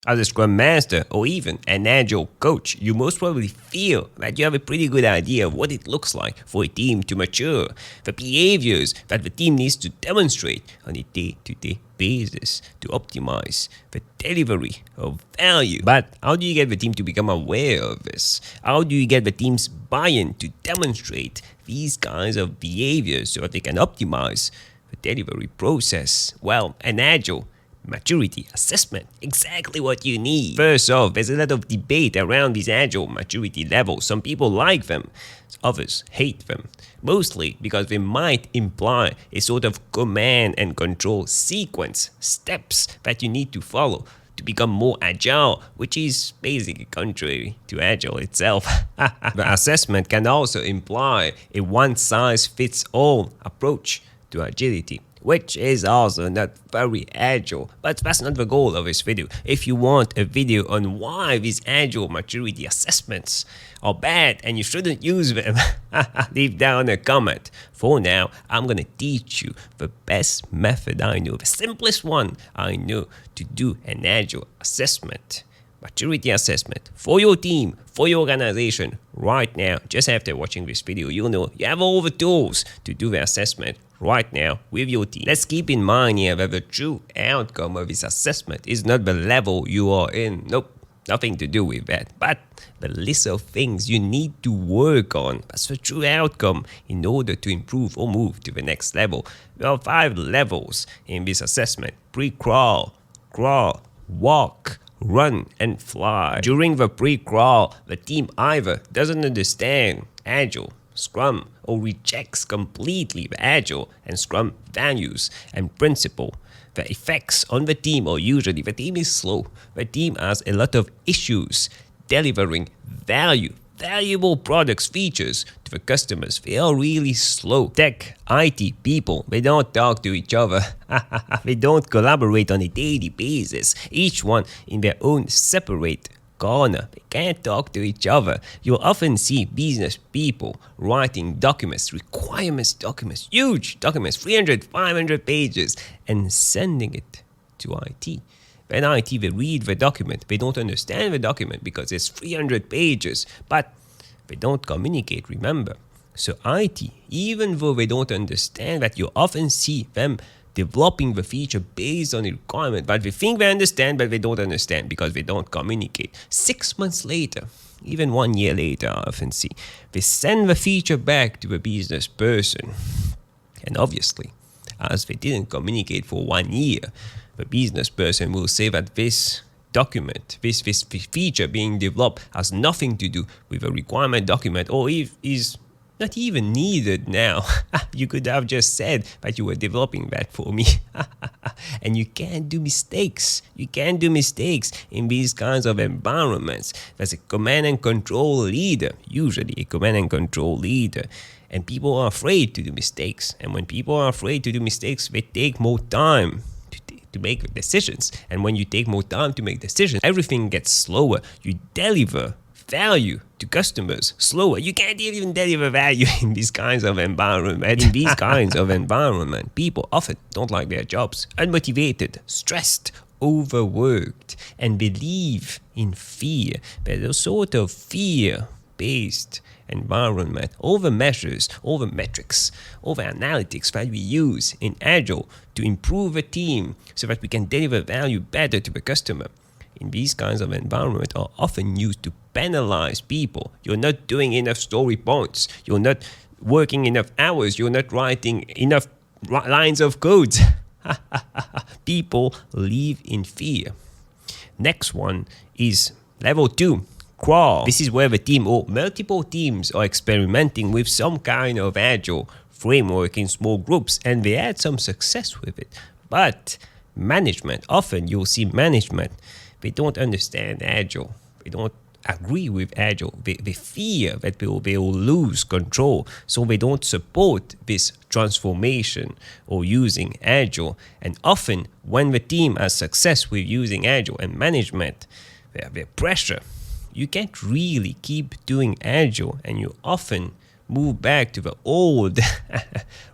As a Scrum Master or even an Agile coach, you most probably feel that you have a pretty good idea of what it looks like for a team to mature, the behaviors that the team needs to demonstrate on a day-to-day basis to optimize the delivery of value. But how do you get the team to become aware of this? How do you get the team's buy-in to demonstrate these kinds of behaviors so that they can optimize the delivery process? Well, an Agile maturity assessment, exactly what you need. First off, there's a lot of debate around these Agile maturity levels. Some people like them, others hate them. Mostly because they might imply a sort of command and control sequence, steps that you need to follow to become more agile, which is basically contrary to Agile itself. The assessment can also imply a one-size-fits-all approach to agility, which is also not very agile, but that's not the goal of this video. If you want a video on why these Agile maturity assessments are bad and you shouldn't use them, leave down a comment. For now, I'm gonna teach you the best method I know, the simplest one I know to do an Agile assessment, maturity assessment for your team, for your organization right now. Just after watching this video, you'll know you have all the tools to do the assessment right now with your team. Let's keep in mind here that the true outcome of this assessment is not the level you are in. Nope, nothing to do with that. But the list of things you need to work on. That's the true outcome in order to improve or move to the next level. There are 5 levels in this assessment: pre-crawl, crawl, walk, run, and fly. During the pre-crawl, the team either doesn't understand Agile, Scrum, or rejects completely the Agile and Scrum values and principle. The effects on the team are usually the team is slow. The team has a lot of issues delivering valuable products, features to the customers. They are really slow. Tech, IT people, they don't talk to each other. They don't collaborate on a daily basis. Each one in their own separate corner. They can't talk to each other. You'll often see business people writing documents, requirements documents, huge documents, 300, 500 pages, and sending it to IT. When IT, they read the document. They don't understand the document because it's 300 pages, but they don't communicate, remember. So IT, even though they don't understand that, you often see them developing the feature based on the requirement, but they think they understand, but they don't understand because they don't communicate. 6 months later, even 1 year later, I often see, they send the feature back to the business person. And obviously, as they didn't communicate for 1 year, the business person will say that this document, this feature being developed has nothing to do with a requirement document, or is not even needed now. You could have just said that you were developing that for me. And you can't do mistakes. You can't do mistakes in these kinds of environments. There's a command and control leader, usually a command and control leader. And people are afraid to do mistakes. And when people are afraid to do mistakes, they take more time to make decisions. And when you take more time to make decisions, everything gets slower. You deliver value to customers slower. You can't even deliver value in these kinds of environment. In these kinds of environment, people often don't like their jobs, unmotivated, stressed, overworked, and believe in fear. There's a sort of fear-based environment. All the measures, all the metrics, all the analytics that we use in Agile to improve a team so that we can deliver value better to the customer, in these kinds of environment are often used to penalize people. You're not doing enough story points. You're not working enough hours. You're not writing enough lines of code. People live in fear. Next one is level 2, crawl. This is where the team or multiple teams are experimenting with some kind of Agile framework in small groups, and they had some success with it. But management, often you'll see management, they don't understand Agile. They don't agree with Agile. They fear that they will lose control. So they don't support this transformation or using Agile. And often when the team has success with using Agile and management, their pressure, you can't really keep doing Agile, and you often move back to the old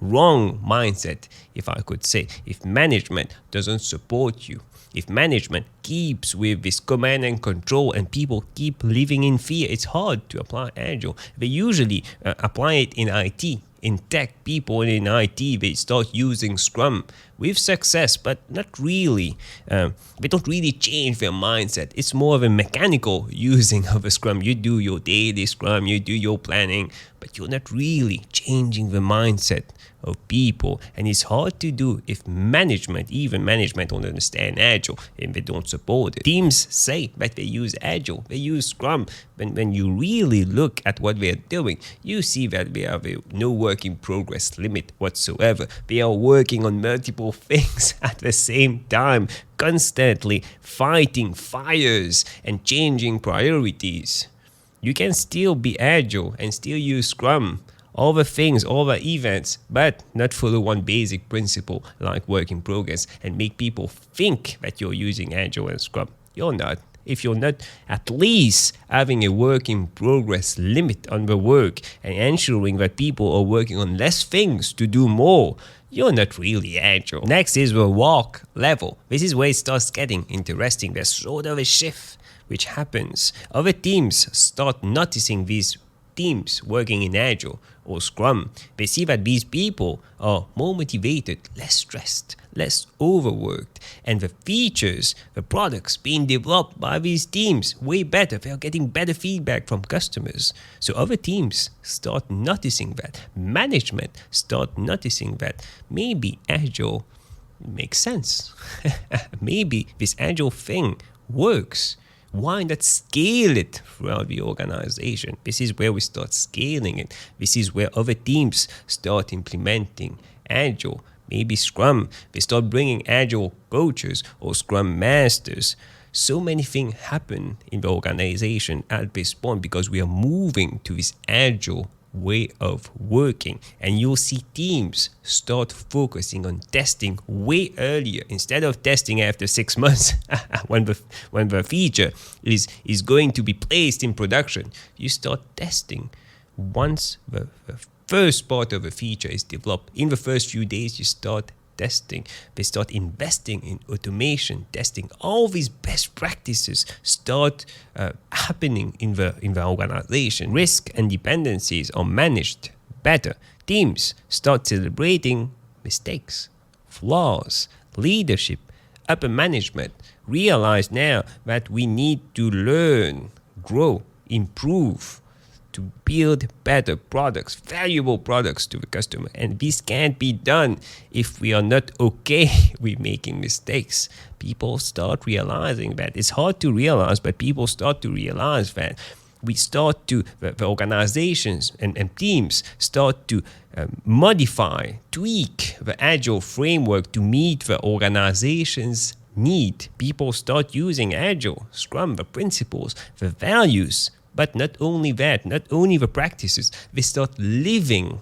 wrong mindset, if I could say, if management doesn't support you. If management keeps with this command and control and people keep living in fear, it's hard to apply Agile. They usually apply it in IT. In tech, people in IT, they start using Scrum with success, but not really. They don't really change their mindset. It's more of a mechanical using of a Scrum. You do your daily Scrum, you do your planning, but you're not really changing the mindset of people. And it's hard to do if even management don't understand Agile and they don't support it. Teams say that they use Agile, they use Scrum, but when you really look at what they're doing, you see that they have no work in progress limit whatsoever. They are working on multiple things at the same time, constantly fighting fires and changing priorities. You can still be Agile and still use Scrum, all the things, all the events, but not follow one basic principle like work in progress and make people think that you're using Agile and Scrum. You're not. If you're not at least having a work in progress limit on the work and ensuring that people are working on less things to do more, you're not really Agile. Next is the walk level. This is where it starts getting interesting. There's sort of a shift which happens. Other teams start noticing these teams working in Agile or Scrum. They see that these people are more motivated, less stressed, less overworked, and the features, the products being developed by these teams way better. They are getting better feedback from customers. So other teams start noticing that. Management start noticing that maybe Agile makes sense. Maybe this Agile thing works. Why not scale it throughout the organization? This is where we start scaling it. This is where other teams start implementing Agile. Maybe Scrum, they start bringing Agile coaches or Scrum masters. So many things happen in the organization at this point because we are moving to this Agile way of working, and you'll see teams start focusing on testing way earlier instead of testing after 6 months when the feature is going to be placed in production. You start testing once the first part of a feature is developed. In the first few days, you start testing. They start investing in automation testing. All these best practices start happening in the organization. Risk and dependencies are managed better. Teams start celebrating mistakes, flaws. Leadership, upper management realize now that we need to learn, grow, improve, to build better products, valuable products to the customer. And this can't be done if we are not okay with making mistakes. People start realizing that. It's hard to realize, but people start to realize that. The organizations and teams start to modify, tweak the Agile framework to meet the organization's need. People start using Agile, Scrum, the principles, the values. But not only that, not only the practices, they start living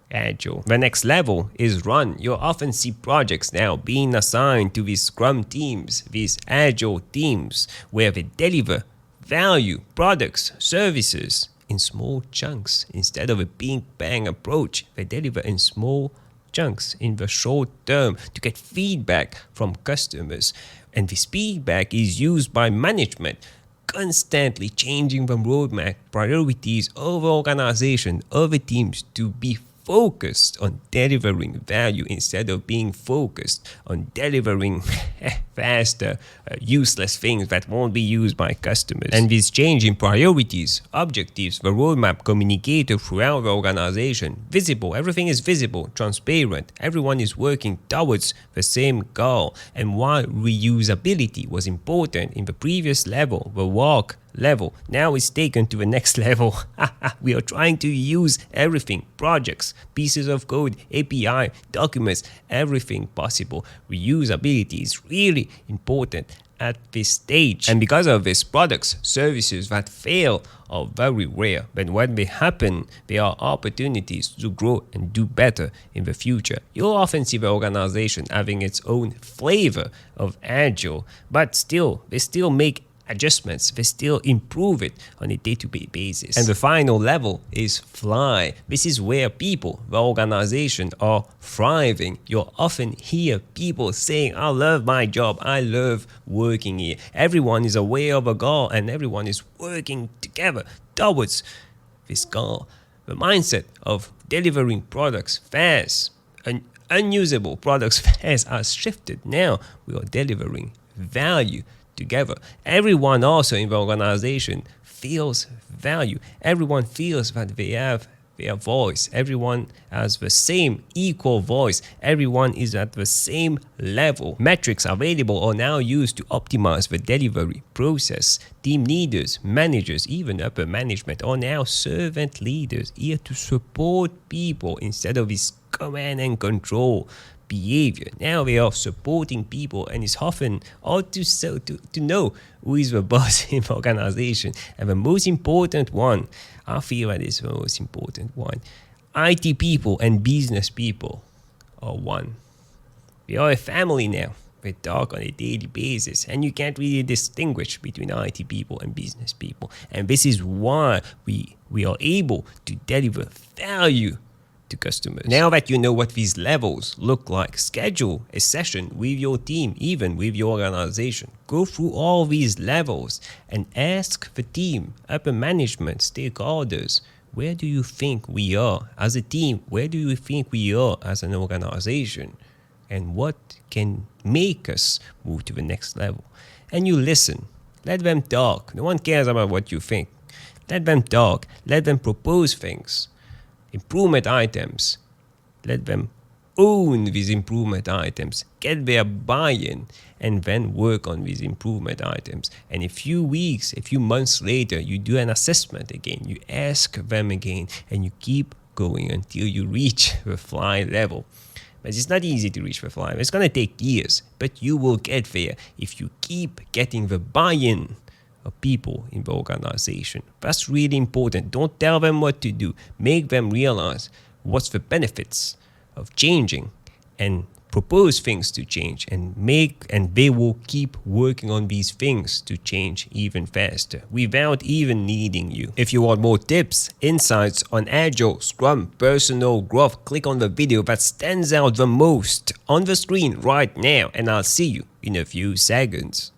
Agile. The next level is Run. You'll often see projects now being assigned to these Scrum teams, these Agile teams, where they deliver value, products, services in small chunks. Instead of a big bang approach, they deliver in small chunks in the short term to get feedback from customers. And this feedback is used by management, constantly changing the roadmap, priorities of the organization, of the teams to be focused on delivering value instead of being focused on delivering faster, useless things that won't be used by customers. And this change in priorities, objectives, the roadmap communicated throughout the organization, visible, everything is visible, transparent, everyone is working towards the same goal. And while reusability was important in the previous level, the walk level, now it's taken to the next level. We are trying to use everything, projects, pieces of code, API, documents, everything possible. Reusability is really important at this stage. And because of this, products, services that fail are very rare. But when they happen, there are opportunities to grow and do better in the future. You'll often see the organization having its own flavor of Agile, but still, they still make adjustments, we still improve it on a day-to-day basis. And the final level is fly. This is where people, the organization are thriving. You'll often hear people saying, I love my job, I love working here. Everyone is aware of a goal and everyone is working together towards this goal. The mindset of delivering products fast and unusable products fast has shifted. Now we are delivering value together. Everyone also in the organization feels value. Everyone feels that they have their voice. Everyone has the same equal voice. Everyone is at the same level. Metrics available are now used to optimize the delivery process. Team leaders, managers, even upper management are now servant leaders, here to support people instead of this command and control behavior. Now they are supporting people, and it's often hard to know who is the boss in the organization. And the most important one, I feel that is the most important one. IT people and business people are one. We are a family now. We talk on a daily basis, and you can't really distinguish between IT people and business people. And this is why we are able to deliver value to customers. Now that you know what these levels look like, schedule a session with your team, even with your organization. Go through all these levels and ask the team, upper management, stakeholders, where do you think we are as a team? Where do you think we are as an organization? And what can make us move to the next level? And you listen. Let them talk. No one cares about what you think. Let them talk. Let them propose things. Improvement items. Let them own these improvement items, get their buy-in, and then work on these improvement items. And a few weeks, a few months later, you do an assessment again. You ask them again, and you keep going until you reach the fly level. But it's not easy to reach the fly. It's going to take years, but you will get there if you keep getting the buy-in of people in the organization. That's really important. Don't tell them what to do. Make them realize what's the benefits of changing and propose things to change, and they will keep working on these things to change even faster without even needing you. If you want more tips, insights on Agile, Scrum, personal growth, click on the video that stands out the most on the screen right now, and I'll see you in a few seconds.